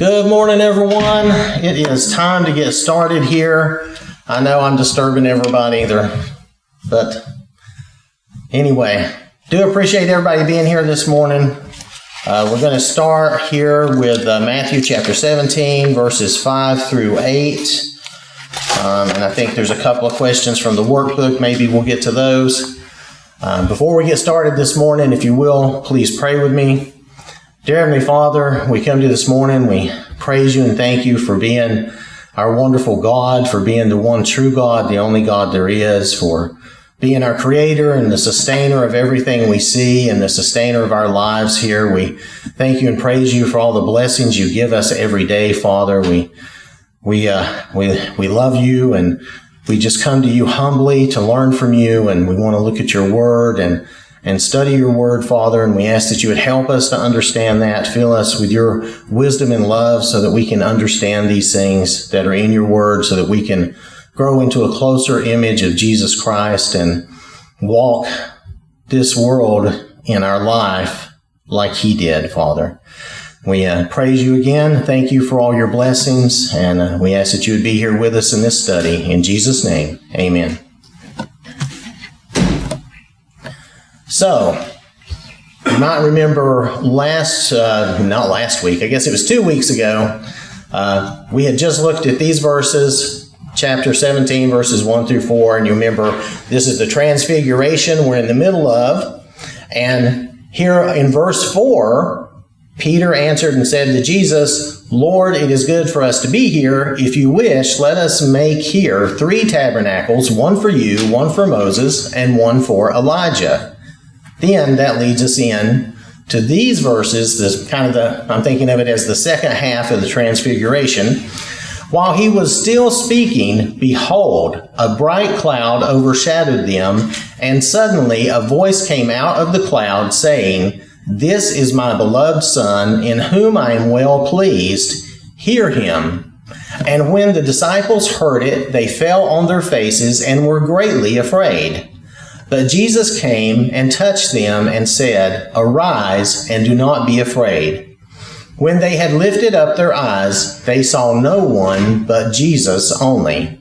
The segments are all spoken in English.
Good morning, everyone. It is time to get started here. I know I'm disturbing everybody there, but anyway, do appreciate everybody being here this morning. We're going to start here with Matthew chapter 17, verses 5 through 8. And I think there's a couple of questions from the workbook. Maybe we'll get to those. Before we get started this morning, if you will, please pray with me. Dear Heavenly Father, we come to you this morning. We praise you and thank you for being our wonderful God, for being the one true God, the only God there is, for being our creator and the sustainer of everything we see and the sustainer of our lives here. We thank you and praise you for all the blessings you give us every day, Father. We love you, and we just come to you humbly to learn from you, and we want to look at your word and study your word, Father, and we ask that you would help us to understand that. Fill us with your wisdom and love so that we can understand these things that are in your word, so that we can grow into a closer image of Jesus Christ and walk this world in our life like he did, Father. We praise you again. Thank you for all your blessings, and we ask that you would be here with us in this study. In Jesus' name, amen. So, you might remember not last week, I guess it was 2 weeks ago, we had just looked at these verses, chapter 17, verses 1 through 4, and you remember this is the transfiguration we're in the middle of, and here in verse 4, Peter answered and said to Jesus, "Lord, it is good for us to be here. If you wish, let us make here 3 tabernacles, one for you, one for Moses, and one for Elijah." Then that leads us in to these verses, I'm thinking of it as the second half of the transfiguration. While he was still speaking, behold, a bright cloud overshadowed them, and suddenly a voice came out of the cloud saying, "This is my beloved Son, in whom I am well pleased. Hear him." And when the disciples heard it, they fell on their faces and were greatly afraid. But Jesus came and touched them and said, "Arise and do not be afraid." When they had lifted up their eyes, they saw no one but Jesus only.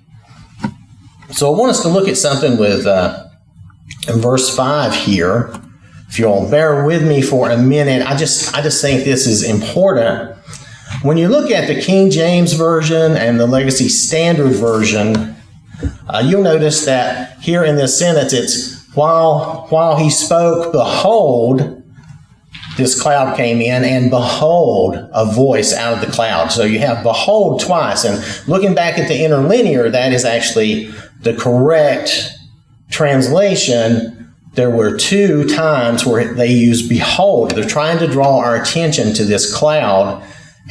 So I want us to look at something with in verse 5 here. If you'll bear with me for a minute, I just think this is important. When you look at the King James Version and the Legacy Standard Version, you'll notice that here in this sentence, it's while he spoke, behold, this cloud came in, and behold, a voice out of the cloud. So you have behold twice, and looking back at the interlinear, that is actually the correct translation. There were 2 times where they use behold. They're trying to draw our attention to this cloud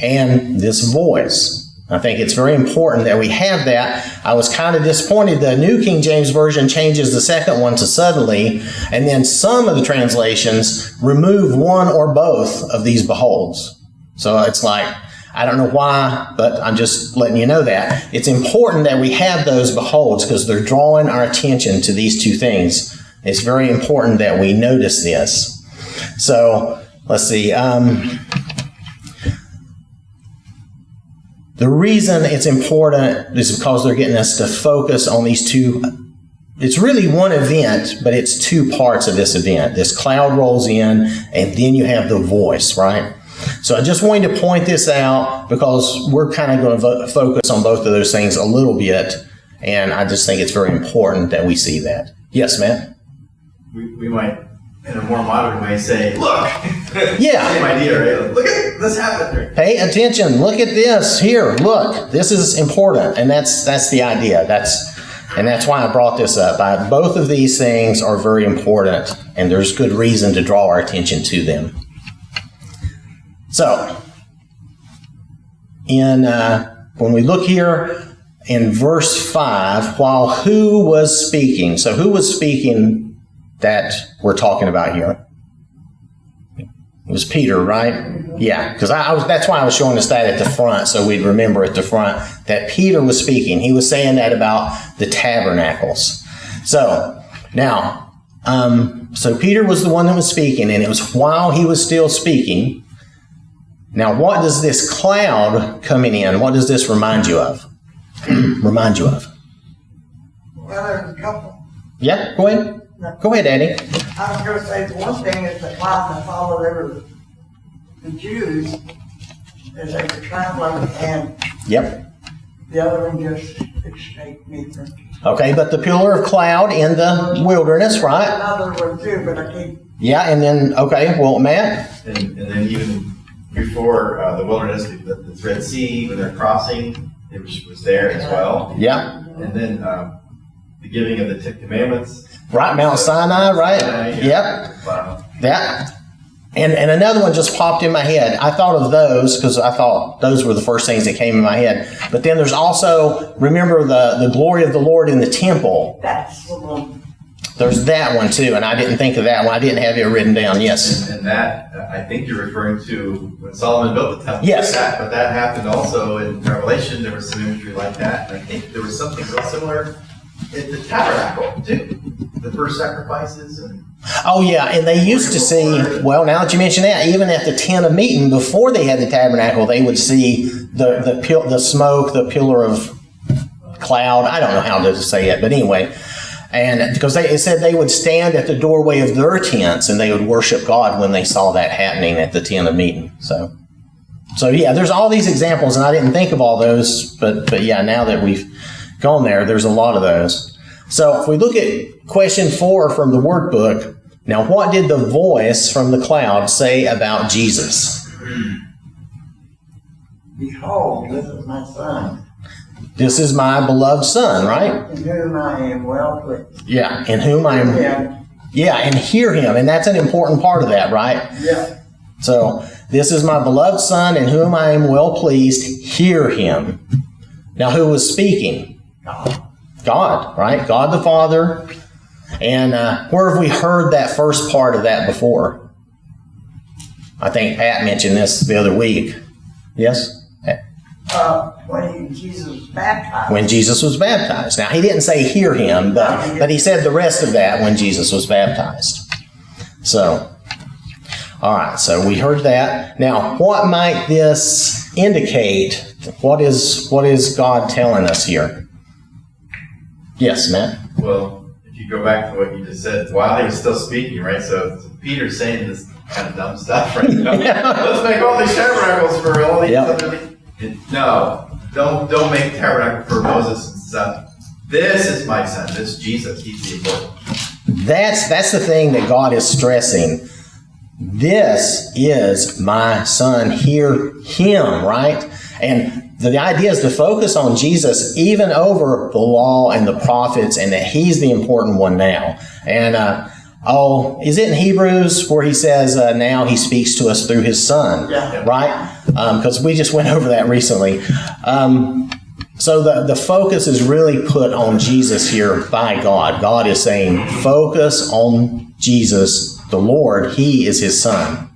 and this voice. I think it's very important that we have that. I was kind of disappointed the New King James Version changes the second one to suddenly, and then some of the translations remove one or both of these beholds. So it's like, I don't know why, but I'm just letting you know that. It's important that we have those beholds because they're drawing our attention to these 2 things. It's very important that we notice this. So, let's see. The reason it's important is because they're getting us to focus on these 2. It's really one event, but it's 2 parts of this event. This cloud rolls in, and then you have the voice, right? So I just wanted to point this out because we're kind of going to focus on both of those things a little bit, and I just think it's very important that we see that. Yes, Matt? We might, in a more modern way, say, look! Yeah. Same idea, right? Look at this happening. Pay attention. Look at this. Here, look. This is important. And that's the idea. That's why I brought this up. Both of these things are very important, and there's good reason to draw our attention to them. So, when we look here in verse 5, while who was speaking? So who was speaking that we're talking about here? It was Peter, right? Yeah, because that's why I was showing us that at the front, so we'd remember at the front that Peter was speaking. He was saying that about the tabernacles. So, now, so Peter was the one that was speaking, and it was while he was still speaking. Now, what does this cloud coming in, what does this remind you of? Remind you of? Well, there's a couple. Yeah, go ahead. Go ahead, Eddie. I was going to say the one thing is the cloud that followed the Jews as they were traveling, and Yep. the other one just escaped me from. Okay, but the pillar of cloud in the wilderness, right? Another one too, but I can't. Yeah, and then, okay, well, Matt? And then even before the wilderness, the Red Sea, when they're crossing, it was there as well. Yeah. And then the giving of the Ten Commandments. Right, Mount Sinai, right? Yeah. Yep. Wow. That. And another one just popped in my head. I thought of those because I thought those were the first things that came in my head. But then there's also, remember the glory of the Lord in the temple. That's the one. There's that one too, and I didn't think of that one. I didn't have it written down. Yes. And that, I think you're referring to when Solomon built the temple. Yes. But that happened also in Revelation. There was some imagery like that. And I think there was something real similar in the tabernacle too. The first sacrifices and Oh yeah, and they used to see. Well, now that you mention that, even at the tent of meeting before they had the tabernacle, they would see the smoke, the pillar of cloud. I don't know how to say it, but anyway. And because it said they would stand at the doorway of their tents and they would worship God when they saw that happening at the tent of meeting. So yeah, there's all these examples, and I didn't think of all those, but yeah, now that we've gone there, there's a lot of those. So if we look at question 4 from the workbook, now what did the voice from the cloud say about Jesus? Behold, this is my son, This is my beloved son, right? in whom I am well pleased. Yeah, in whom I am. Yeah, Yeah, and hear him, and that's an important part of that, right? yeah. So, this is my beloved son in whom I am well pleased. Hear him. Now, who was speaking? God, right? God the Father. And where have we heard that first part of that before? I think Pat mentioned this the other week. Yes? When Jesus was baptized. When Jesus was baptized. Now, he didn't say hear him, but he said the rest of that when Jesus was baptized. So, all right, so we heard that. Now, what might this indicate? What is God telling us here? Yes, Matt? well, if you go back to what you just said, while he was still speaking, right? So Peter's saying this kind of dumb stuff right now. Let's make all these tabernacles for all these Yep. other. No, don't make tabernacle for Moses and stuff. This is my son. This is Jesus. He's the important. That's the thing that God is stressing. This is my son. Hear him, right? And the idea is to focus on Jesus even over the law and the prophets, and that he's the important one now. And is it in Hebrews where he says now he speaks to us through his son, Yeah. right? Because we just went over that recently. So the focus is really put on Jesus here by God. God is saying, focus on Jesus, the Lord. He is his son.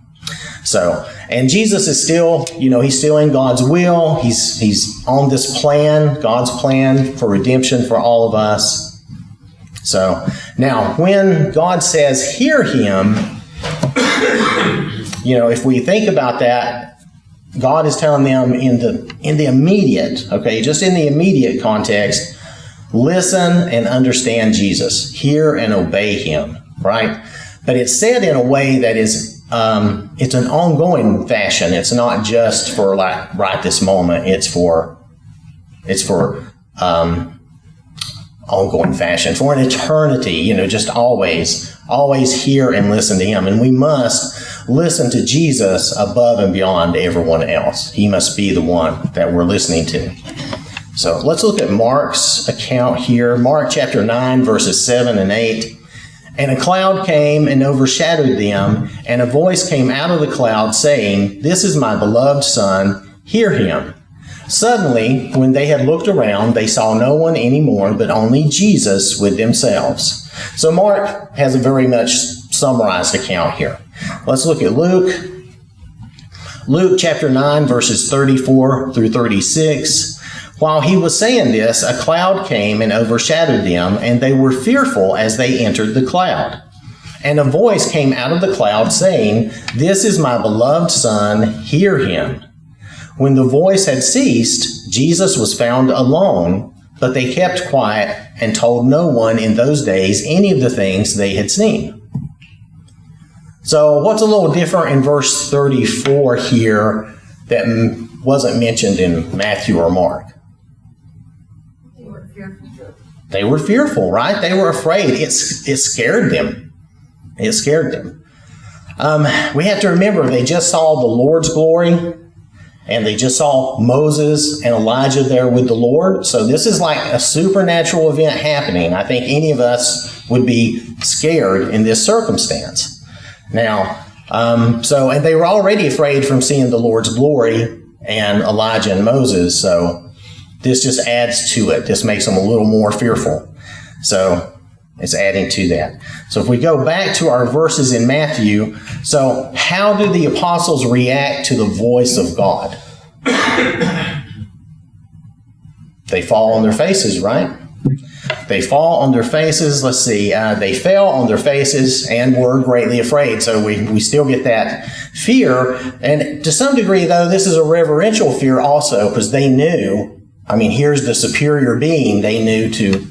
So, and Jesus is still, he's still in God's will. He's on this plan, God's plan for redemption for all of us. So, now, when God says, hear him, if we think about that, God is telling them in the immediate, okay, just in the immediate context, listen and understand Jesus. Hear and obey him, right? But it's said in a way that is, it's an ongoing fashion. It's not just for like right this moment. It's for ongoing fashion, for an eternity, just always hear and listen to him. And we must listen to Jesus above and beyond everyone else. He must be the one that we're listening to. So let's look at Mark's account here. Mark chapter 9, verses 7 and 8. And a cloud came and overshadowed them, and a voice came out of the cloud saying, "This is my beloved son, hear him." Suddenly, when they had looked around, they saw no one anymore, but only Jesus with themselves. So Mark has a very much summarized account here. Let's look at Luke. Luke chapter 9, verses 34 through 36. While he was saying this, a cloud came and overshadowed them, and they were fearful as they entered the cloud. And a voice came out of the cloud saying, "This is my beloved Son, hear him." When the voice had ceased, Jesus was found alone, but they kept quiet and told no one in those days any of the things they had seen. So what's a little different in verse 34 here that wasn't mentioned in Matthew or Mark? They were fearful. They were fearful, right? They were afraid. It scared them. It scared them. We have to remember they just saw the Lord's glory, and they just saw Moses and Elijah there with the Lord. So this is like a supernatural event happening. I think any of us would be scared in this circumstance. Now, and they were already afraid from seeing the Lord's glory and Elijah and Moses. So this just adds to it. This makes them a little more fearful. So it's adding to that. So if we go back to our verses in Matthew, so how do the apostles react to the voice of God? They fall on their faces, right? They fall on their faces. Let's see. They fell on their faces and were greatly afraid. So we still get that fear. And to some degree, though, this is a reverential fear also, because they knew, here's the superior being. They knew to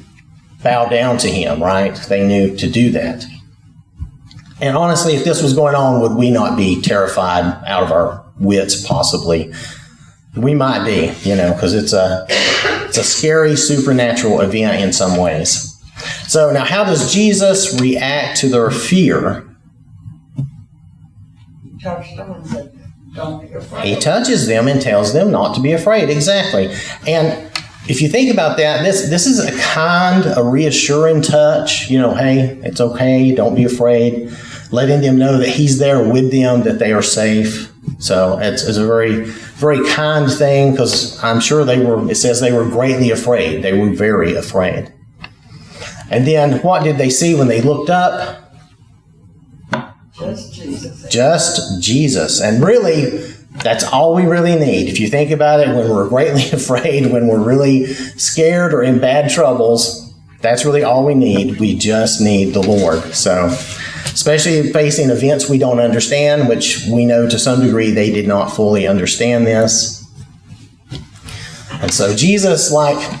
bow down to him, right? They knew to do that. And honestly, if this was going on, would we not be terrified out of our wits, possibly? We might be, because it's a scary supernatural event in some ways. So now how does Jesus react to their fear? He touched them and said, "Don't be afraid." He touches them and tells them not to be afraid. Exactly. And if you think about that, this is a reassuring touch. Hey, it's okay. Don't be afraid. Letting them know that he's there with them, that they are safe. So it's a very, very kind thing, because I'm sure it says they were greatly afraid. They were very afraid. And then what did they see when they looked up? Just Jesus. Just Jesus. And really, that's all we really need. If you think about it, when we're greatly afraid, when we're really scared or in bad troubles, that's really all we need. We just need the Lord. So, especially facing events we don't understand, which we know to some degree they did not fully understand this. And so Jesus,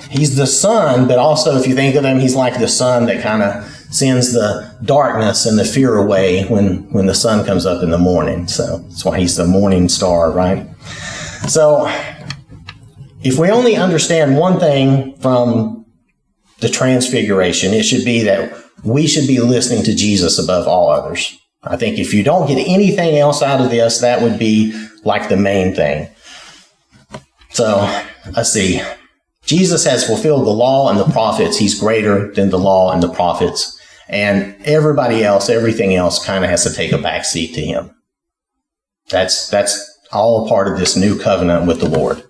he's the sun, but also if you think of him, he's like the sun that kind of sends the darkness and the fear away when the sun comes up in the morning. So that's why he's the morning star, right? So if we only understand one thing from the transfiguration, it should be that we should be listening to Jesus above all others. I think if you don't get anything else out of this, that would be like the main thing. So let's see. Jesus has fulfilled the law and the prophets. He's greater than the law and the prophets. And everybody else, everything else kind of has to take a back seat to him. That's all a part of this new covenant with the Lord.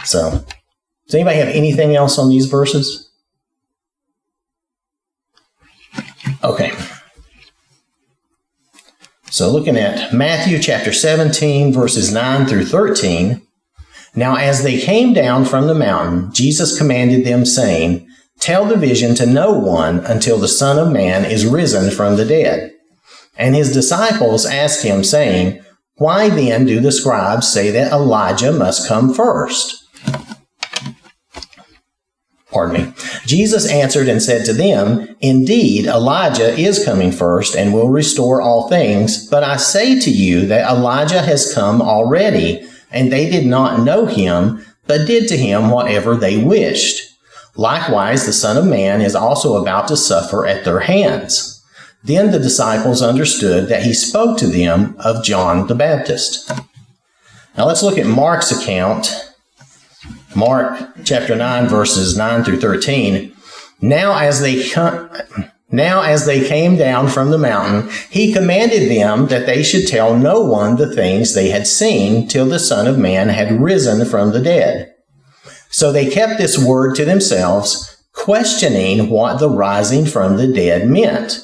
So does anybody have anything else on these verses? Okay. So looking at Matthew chapter 17, verses 9 through 13. Now as they came down from the mountain, Jesus commanded them, saying, "Tell the vision to no one until the Son of Man is risen from the dead." And his disciples asked him, saying, "Why then do the scribes say that Elijah must come first?" Jesus answered and said to them, "Indeed, Elijah is coming first and will restore all things. But I say to you that Elijah has come already, and they did not know him, but did to him whatever they wished. Likewise, the Son of Man is also about to suffer at their hands." Then the disciples understood that he spoke to them of John the Baptist. Now let's look at Mark's account. Mark chapter 9, verses 9 through 13. Now as they came down from the mountain, he commanded them that they should tell no one the things they had seen till the Son of Man had risen from the dead. So they kept this word to themselves, questioning what the rising from the dead meant.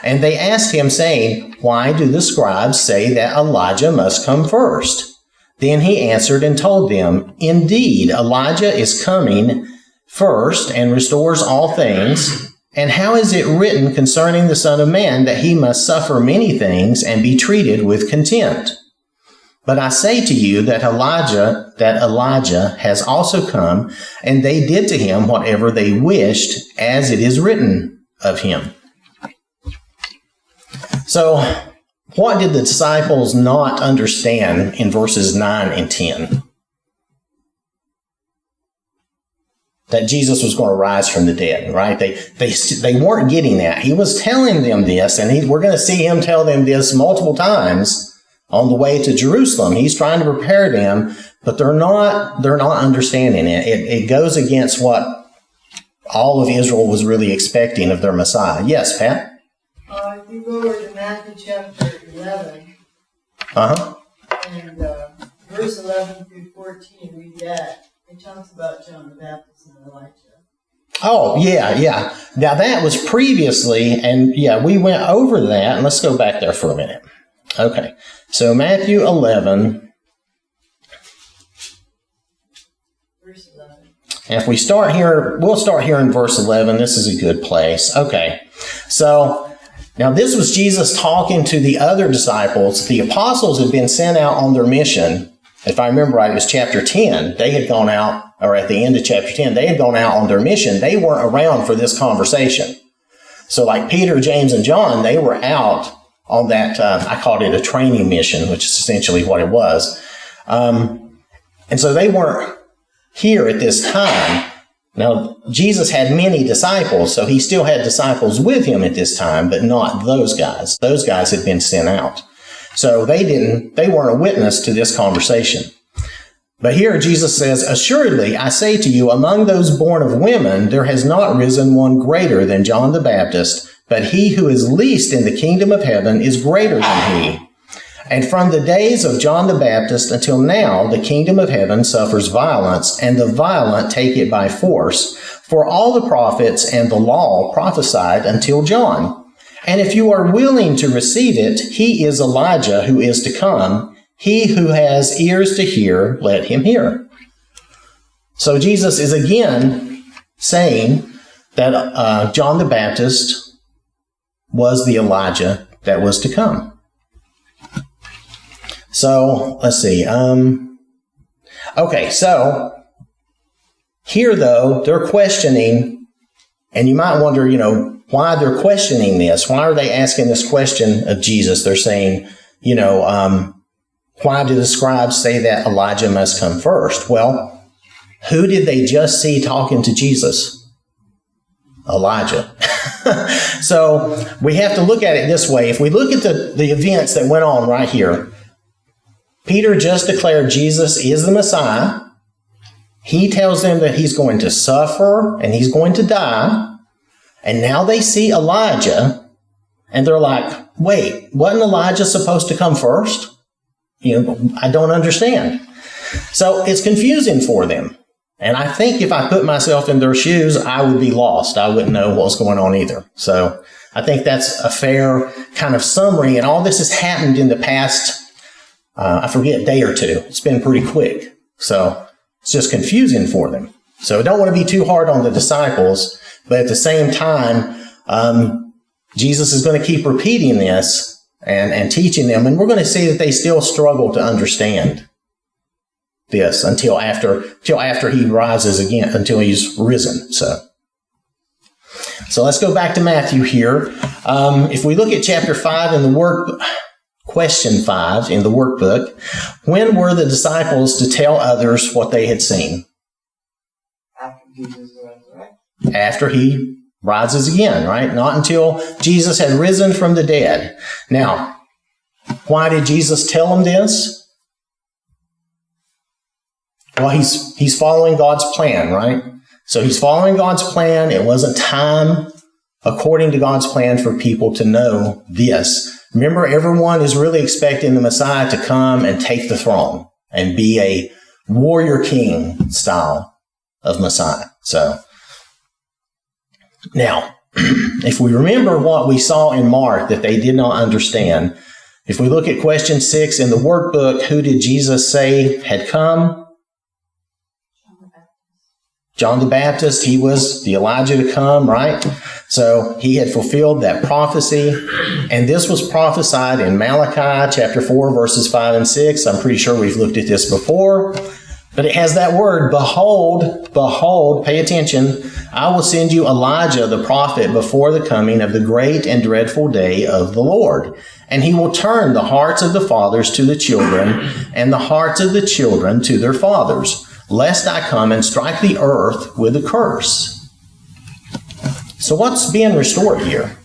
And they asked him, saying, "Why do the scribes say that Elijah must come first?" Then he answered and told them, "Indeed, Elijah is coming first and restores all things. And how is it written concerning the Son of Man that he must suffer many things and be treated with contempt? But I say to you that Elijah has also come, and they did to him whatever they wished, as it is written of him. So, what did the disciples not understand in verses 9 and 10? That Jesus was going to rise from the dead, right? They weren't getting that. He was telling them this, and we're going to see him tell them this multiple times on the way to Jerusalem. He's trying to prepare them, but they're not understanding it. It goes against what all of Israel was really expecting of their Messiah. Yes, Pat? If you go over to Matthew chapter 11, and verse 11 through 14, read that. It talks about John the Baptist and Elijah. Oh, yeah. Now, that was previously, and yeah, we went over that, and let's go back there for a minute. Okay, so Matthew 11. Verse 11. And if we start here, we'll start here in verse 11. This is a good place. Okay, so now this was Jesus talking to the other disciples. The apostles had been sent out on their mission. If I remember right, it was chapter 10. They had gone out, or at the end of chapter 10, they had gone out on their mission. They weren't around for this conversation. So like Peter, James, and John, they were out on that, I called it a training mission, which is essentially what it was. And so they weren't here at this time. Now, Jesus had many disciples, so he still had disciples with him at this time, but not those guys. Those guys had been sent out. So they weren't a witness to this conversation. But here Jesus says, "Assuredly, I say to you, among those born of women, there has not risen one greater than John the Baptist, but he who is least in the kingdom of heaven is greater than he. And from the days of John the Baptist until now, the kingdom of heaven suffers violence, and the violent take it by force. For all the prophets and the law prophesied until John. And if you are willing to receive it, he is Elijah who is to come. He who has ears to hear, let him hear." So Jesus is again saying that John the Baptist was the Elijah that was to come. So, let's see. Okay, so here, though, they're questioning, and you might wonder, why they're questioning this. Why are they asking this question of Jesus? They're saying, why do the scribes say that Elijah must come first? Well, who did they just see talking to Jesus? Elijah. So we have to look at it this way. If we look at the events that went on right here, Peter just declared Jesus is the Messiah. He tells them that he's going to suffer and he's going to die. And now they see Elijah and they're like, wait, wasn't Elijah supposed to come first? I don't understand. So it's confusing for them. And I think if I put myself in their shoes, I would be lost. I wouldn't know what was going on either. So I think that's a fair kind of summary. And all this has happened in the past, I forget, day or two. It's been pretty quick. So it's just confusing for them. So I don't want to be too hard on the disciples. But at the same time, Jesus is going to keep repeating this and teaching them. And we're going to see that they still struggle to understand this until after he rises again, until he's risen. So let's go back to Matthew here. If we look at chapter 5 in the workbook, question 5 in the workbook, when were the disciples to tell others what they had seen? After Jesus resurrected. After he rises again, right? Not until Jesus had risen from the dead. Now, why did Jesus tell them this? Well, he's following God's plan, right? So he's following God's plan. It wasn't time, according to God's plan, for people to know this. Remember, everyone is really expecting the Messiah to come and take the throne and be a warrior king style of Messiah. So now, if we remember what we saw in Mark that they did not understand, if we look at question 6 in the workbook, who did Jesus say had come? John the Baptist, he was the Elijah to come, right? So he had fulfilled that prophecy. And this was prophesied in Malachi chapter 4, verses 5 and 6. I'm pretty sure we've looked at this before. But it has that word, behold, behold, pay attention. I will send you Elijah the prophet before the coming of the great and dreadful day of the Lord. And he will turn the hearts of the fathers to the children and the hearts of the children to their fathers, lest I come and strike the earth with a curse. So what's being restored here?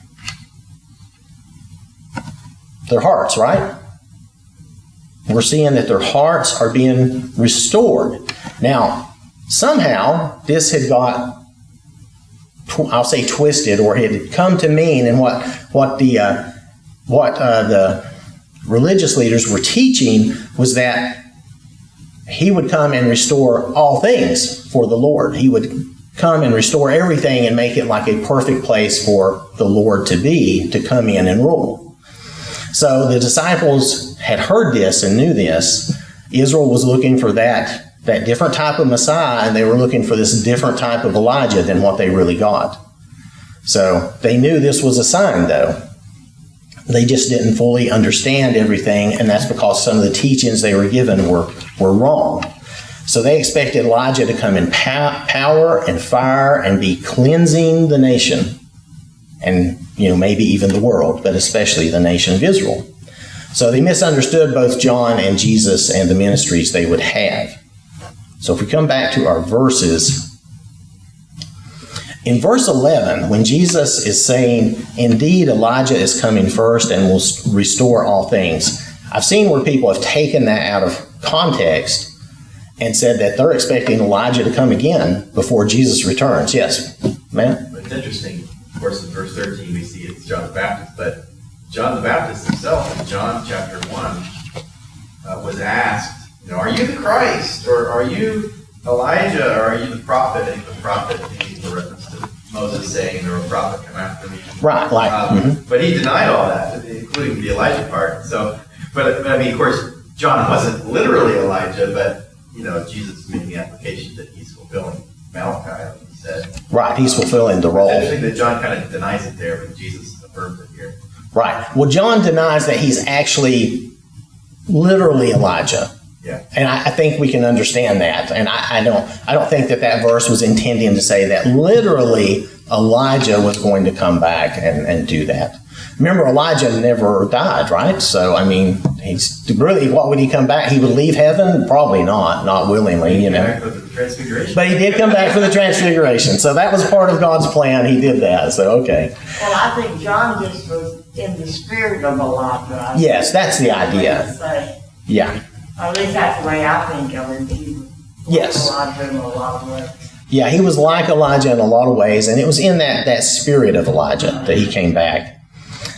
Their hearts, right? We're seeing that their hearts are being restored. Now, somehow this had got, I'll say twisted, or had come to mean, and what the religious leaders were teaching was that he would come and restore all things for the Lord. He would come and restore everything and make it like a perfect place for the Lord to come in and rule. So the disciples had heard this and knew this. Israel was looking for that different type of Messiah, and they were looking for this different type of Elijah than what they really got. So they knew this was a sign, though. They just didn't fully understand everything, and that's because some of the teachings they were given were wrong. So they expected Elijah to come in power and fire and be cleansing the nation. And, maybe even the world, but especially the nation of Israel. So they misunderstood both John and Jesus and the ministries they would have. So if we come back to our verses, in verse 11, when Jesus is saying, indeed, Elijah is coming first and will restore all things, I've seen where people have taken that out of context and said that they're expecting Elijah to come again before Jesus returns. Yes, ma'am? It's interesting. Of course, in verse 13, we see it's John the Baptist, but John the Baptist himself, in John chapter 1, was asked, are you the Christ, or are you Elijah, or are you the prophet? And the prophet, he's a reference to Moses saying, there will a prophet come after me. Right, But he denied all that, including the Elijah part. So, but of course, John wasn't literally Elijah, but, Jesus made the application that he's fulfilling Malachi, like he said. Right, he's fulfilling the role. It's interesting that John kind of denies it there, but Jesus affirms it here. Right. Well, John denies that he's actually literally Elijah. Yeah. And I think we can understand that. And I don't think that verse was intending to say that literally Elijah was going to come back and do that. Remember, Elijah never died, right? So, he's really, what would he come back? He would leave heaven? Probably not willingly, Back for the transfiguration. But he did come back for the transfiguration. So that was part of God's plan. He did that. So, okay. Well, I think John just was in the spirit of Elijah. Yes, that's the idea. Yeah. At least that's the way I think of it. He was Yes. Elijah in a lot of ways. Yeah, he was like Elijah in a lot of ways, and it was in that spirit of Elijah that he came back.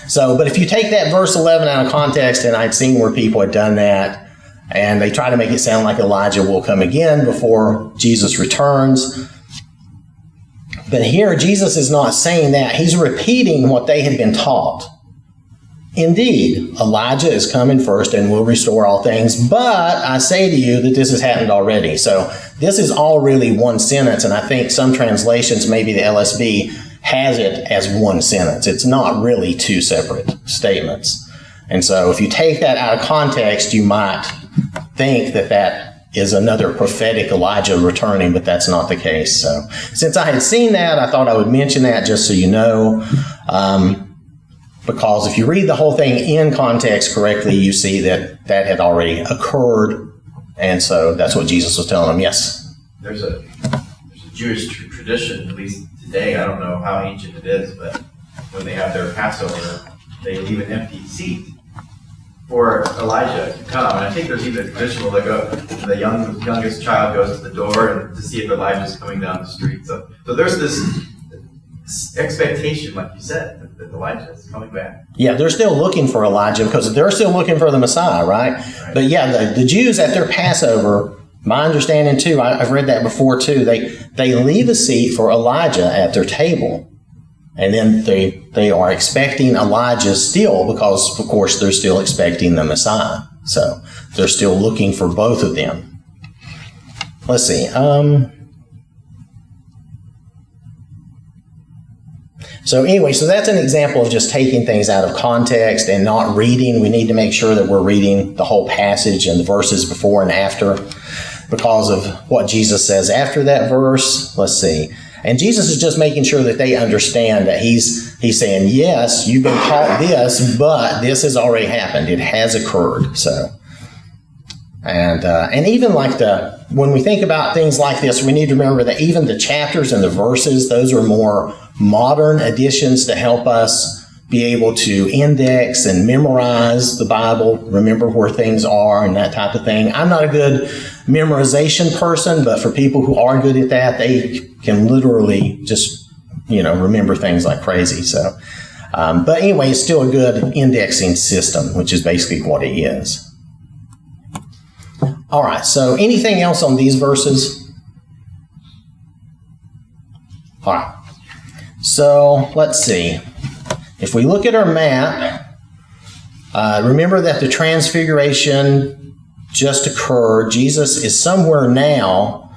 So, but if you take that verse 11 out of context, and I'd seen where people had done that, and they try to make it sound like Elijah will come again before Jesus returns. But here, Jesus is not saying that. He's repeating what they had been taught. Indeed, Elijah is coming first and will restore all things, but I say to you that this has happened already. So this is all really one sentence, and I think some translations, maybe the LSB, has it as one sentence. It's not really two separate statements. And so if you take that out of context, you might think that is another prophetic Elijah returning, but that's not the case. So since I had seen that, I thought I would mention that just so you know. Because if you read the whole thing in context correctly, you see that had already occurred. And so that's what Jesus was telling them. Yes? There's a Jewish tradition, at least today, I don't know how ancient it is, but when they have their Passover, they leave an empty seat for Elijah to come. And I think there's even a tradition where the youngest child goes to the door and to see if Elijah's coming down the street. So there's this expectation, like you said, that Elijah is coming back. Yeah, they're still looking for Elijah because they're still looking for the Messiah, right? But yeah, the Jews at their Passover, my understanding too, I've read that before too, they leave a seat for Elijah at their table. And then they are expecting Elijah still because, of course, they're still expecting the Messiah. So they're still looking for both of them. Let's see. So anyway, so that's an example of just taking things out of context and not reading. We need to make sure that we're reading the whole passage and the verses before and after because of what Jesus says after that verse. Let's see. And Jesus is just making sure that they understand that he's saying, yes, you've been taught this, but this has already happened. It has occurred. So, and even like when we think about things like this, we need to remember that even the chapters and the verses, those are more modern additions to help us be able to index and memorize the Bible, remember where things are and that type of thing. I'm not a good memorization person, but for people who are good at that, they can literally just, remember things like crazy. So, but anyway, it's still a good indexing system, which is basically what it is. All right, so anything else on these verses? All right, so let's see. If we look at our map, remember that the transfiguration just occurred. Jesus is somewhere now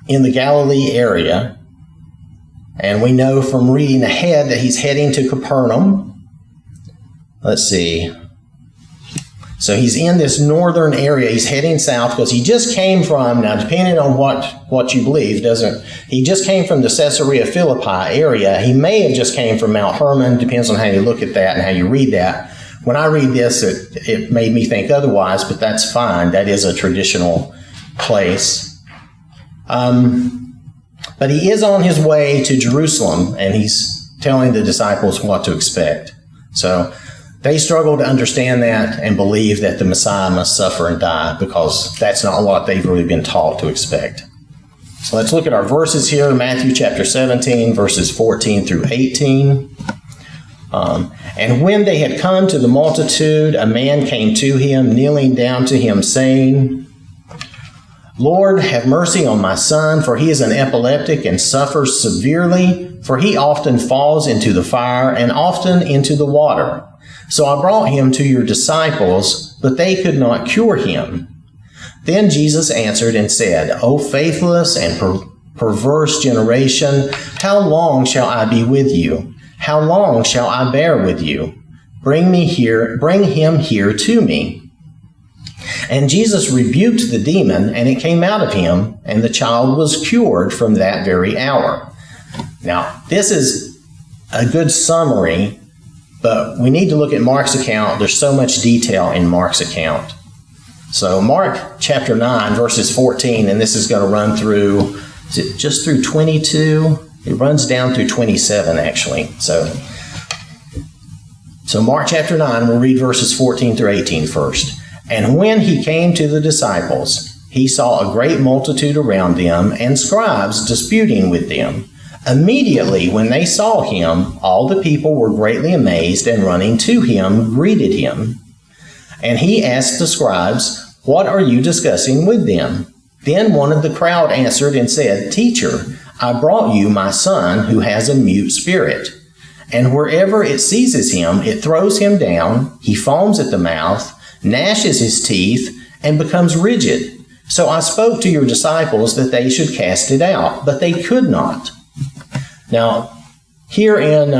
in the Galilee area. And we know from reading ahead that he's heading to Capernaum. Let's see. So he's in this northern area. He's heading south because he just came from, now depending on what you believe, he just came from the Caesarea Philippi area. He may have just came from Mount Hermon. Depends on how you look at that and how you read that. When I read this, it made me think otherwise, but that's fine. That is a traditional place. But he is on his way to Jerusalem, and he's telling the disciples what to expect. So they struggle to understand that and believe that the Messiah must suffer and die because that's not what they've really been taught to expect. So let's look at our verses here. Matthew chapter 17, verses 14 through 18. And when they had come to the multitude, a man came to him, kneeling down to him, saying, Lord, have mercy on my son, for he is an epileptic and suffers severely, for he often falls into the fire and often into the water. So I brought him to your disciples, but they could not cure him. Then Jesus answered and said, O faithless and perverse generation, how long shall I be with you? How long shall I bear with you? Bring him here to me. And Jesus rebuked the demon, and it came out of him, and the child was cured from that very hour. Now, this is a good summary, but we need to look at Mark's account. There's so much detail in Mark's account. So Mark chapter 9, verses 14, and this is going to run through, is it just through 22? It runs down through 27, actually. So Mark chapter 9, we'll read verses 14 through 18 first. And when he came to the disciples, he saw a great multitude around them and scribes disputing with them. Immediately when they saw him, all the people were greatly amazed and running to him, greeted him. And he asked the scribes, What are you discussing with them? Then one of the crowd answered and said, Teacher, I brought you my son who has a mute spirit. And wherever it seizes him, it throws him down. He foams at the mouth, gnashes his teeth, and becomes rigid. So I spoke to your disciples that they should cast it out, but they could not. Now, here in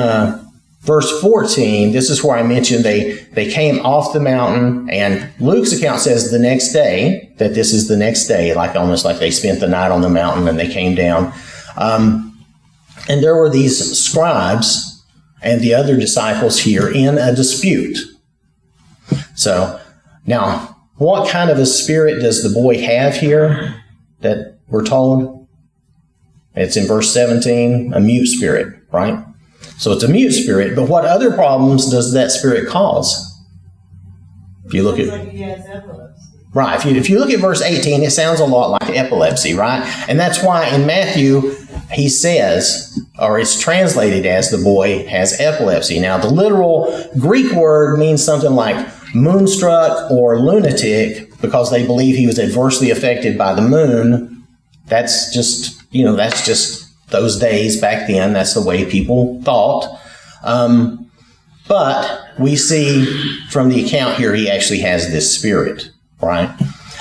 verse 14, this is where I mentioned they came off the mountain, and Luke's account says the next day, that this is the next day, like almost like they spent the night on the mountain and they came down. And there were these scribes and the other disciples here in a dispute. So, now, what kind of a spirit does the boy have here that we're told? It's in verse 17, a mute spirit, right? So it's a mute spirit, but what other problems does that spirit cause? If you look at, like he has epilepsy. Right, if you look at verse 18, it sounds a lot like epilepsy, right? And that's why in Matthew, he says, or it's translated as the boy has epilepsy. Now, the literal Greek word means something like moonstruck or lunatic because they believe he was adversely affected by the moon. That's just, that's just those days back then. That's the way people thought. But we see from the account here, he actually has this spirit, right?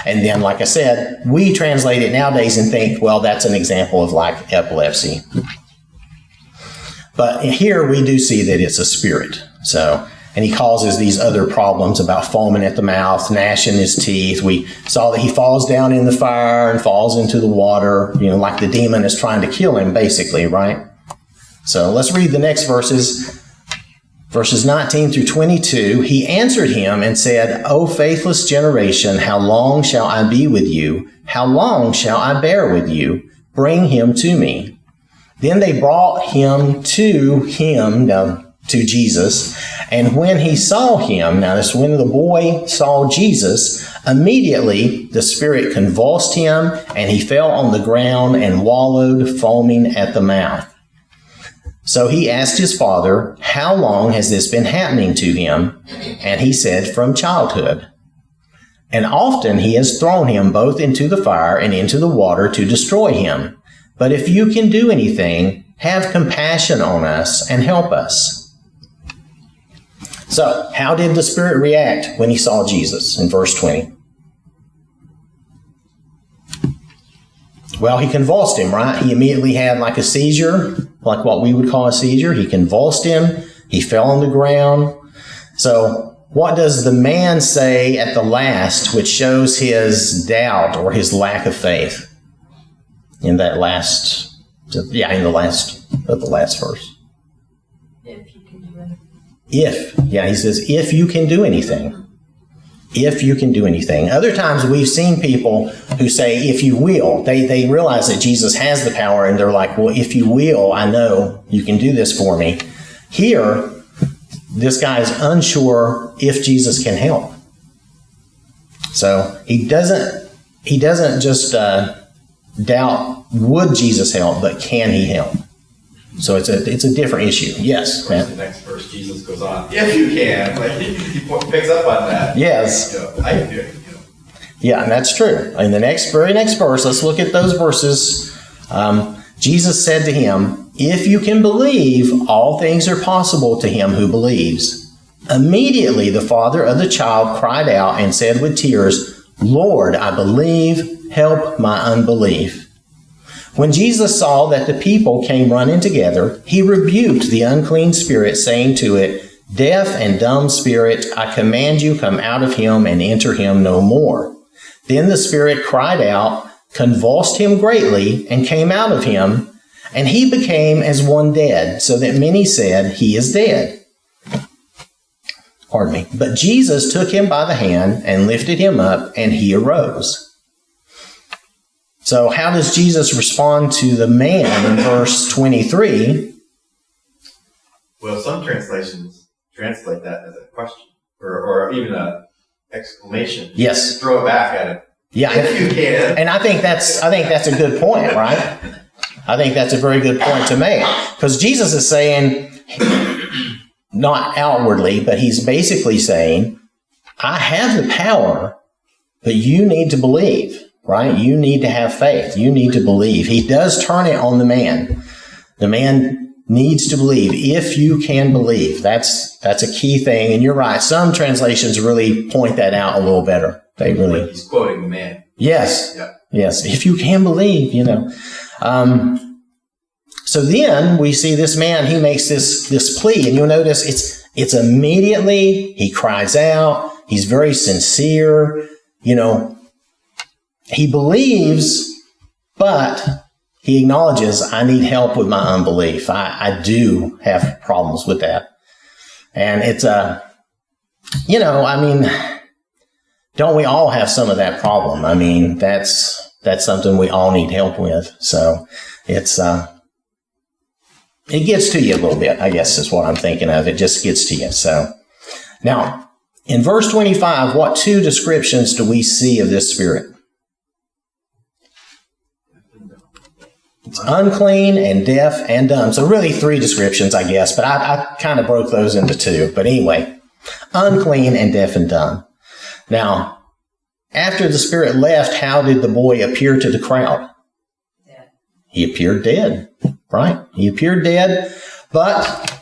And then, like I said, we translate it nowadays and think, well, that's an example of like epilepsy. But here we do see that it's a spirit. So, and he causes these other problems about foaming at the mouth, gnashing his teeth. We saw that he falls down in the fire and falls into the water, like the demon is trying to kill him, basically, right? So let's read the next verses. Verses 19 through 22. He answered him and said, O faithless generation, how long shall I be with you? How long shall I bear with you? Bring him to me. Then they brought him, to Jesus. And when he saw him, now this when the boy saw Jesus, immediately the spirit convulsed him, and he fell on the ground and wallowed, foaming at the mouth. So he asked his father, how long has this been happening to him? And he said, from childhood. And often he has thrown him both into the fire and into the water to destroy him. But if you can do anything, have compassion on us and help us. So, how did the spirit react when he saw Jesus in verse 20? Well, he convulsed him, right? He immediately had like a seizure, like what we would call a seizure. He convulsed him. He fell on the ground. So, what does the man say at the last, which shows his doubt or his lack of faith? In that last, in the last verse. If you can do it. He says, if you can do anything. If you can do anything. Other times we've seen people who say, if you will. They realize that Jesus has the power and they're like, well, if you will, I know you can do this for me. Here, this guy is unsure if Jesus can help. So he doesn't just doubt, would Jesus help, but can he help? So it's a different issue. Yes, Matt. The next verse, Jesus goes on, if you can. Like he picks up on that. Yes. I can do it. Yeah, and that's true. In the very next verse, let's look at those verses. Jesus said to him, if you can believe, all things are possible to him who believes. Immediately the father of the child cried out and said with tears, Lord, I believe, help my unbelief. When Jesus saw that the people came running together, he rebuked the unclean spirit, saying to it, Deaf and dumb spirit, I command you, come out of him and enter him no more. Then the spirit cried out, convulsed him greatly, and came out of him, and he became as one dead, so that many said, he is dead. Pardon me. But Jesus took him by the hand and lifted him up, and he arose. So how does Jesus respond to the man in verse 23? Well, some translations translate that as a question or even an exclamation. Yes. Throw it back at him. Yeah. If you can. And I think that's a good point, right? I think that's a very good point to make. Because Jesus is saying, not outwardly, but he's basically saying, I have the power, but you need to believe. Right? You need to have faith. You need to believe. He does turn it on the man. The man needs to believe. If you can believe, that's a key thing. And you're right. Some translations really point that out a little better. They really. Like he's quoting the man. Yes. Yeah. Yes. If you can believe, So then we see this man. He makes this plea, and you'll notice it's immediately he cries out. He's very sincere. He believes, but he acknowledges, I need help with my unbelief. I do have problems with that. And it's don't we all have some of that problem? I mean, that's something we all need help with. So it gets to you a little bit, I guess is what I'm thinking of. It just gets to you. So now in verse 25, what two descriptions do we see of this spirit? It's unclean and deaf and dumb. So really three descriptions, I guess, but I kind of broke those into two. But anyway, unclean and deaf and dumb. Now, after the spirit left, how did the boy appear to the crowd? Dead. He appeared dead, right? He appeared dead, but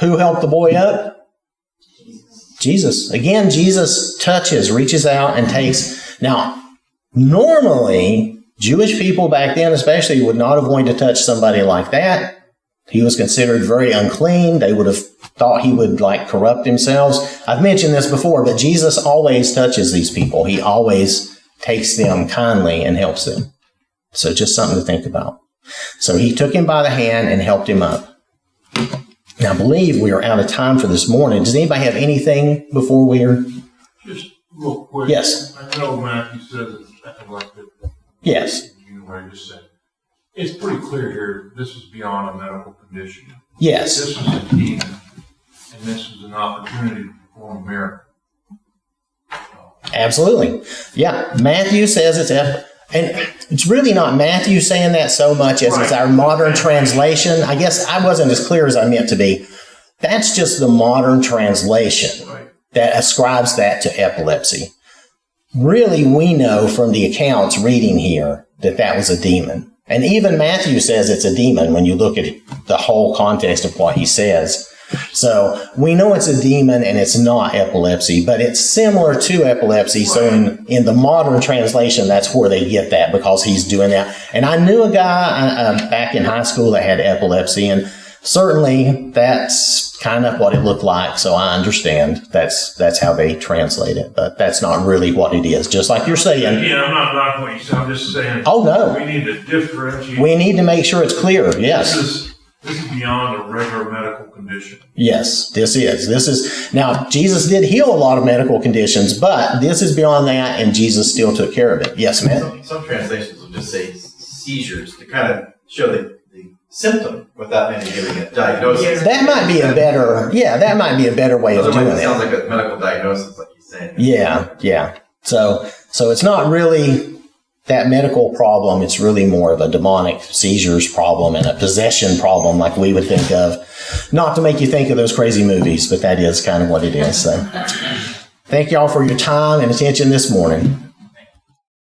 who helped the boy up? Jesus. Again, Jesus reaches out and takes. Now, normally, Jewish people back then especially would not have wanted to touch somebody like that. He was considered very unclean. They would have thought he would like corrupt themselves. I've mentioned this before, but Jesus always touches these people. He always takes them kindly and helps them. So just something to think about. So he took him by the hand and helped him up. Now, I believe we are out of time for this morning. Does anybody have anything before we are? Just real quick. Yes. I know Matthew says it's epileptic. Yes. You know what I just said. It's pretty clear here, this is beyond a medical condition. Yes. This is a demon, and this is an opportunity to perform a miracle. Absolutely. Yeah. Matthew says and it's really not Matthew saying that so much as it's our modern translation. I guess I wasn't as clear as I meant to be. That's just the modern translation that ascribes that to epilepsy. Really, we know from the accounts reading here that that was a demon. And even Matthew says it's a demon when you look at the whole context of what he says. So we know it's a demon and it's not epilepsy, but it's similar to epilepsy. So in the modern translation, that's where they get that, because he's doing that. And I knew a guy back in high school that had epilepsy, and certainly that's kind of what it looked like. So I understand that's how they translate it, but that's not really what it is. Just like you're saying. Yeah, I'm not knocking what you said. I'm just saying. Oh, no. We need to differentiate. We need to make sure it's clear. Yes. This is beyond a regular medical condition. Yes, this is. Now, Jesus did heal a lot of medical conditions, but this is beyond that, and Jesus still took care of it. Yes, ma'am? Some translations will just say seizures to kind of show the symptom without maybe giving a diagnosis. That might be a better way of doing Otherwise, it it. sounds like a medical diagnosis, like you said. Yeah. So it's not really that medical problem. It's really more of a demonic seizures problem and a possession problem like we would think of. Not to make you think of those crazy movies, but that is kind of what it is. So thank y'all for your time and attention this morning.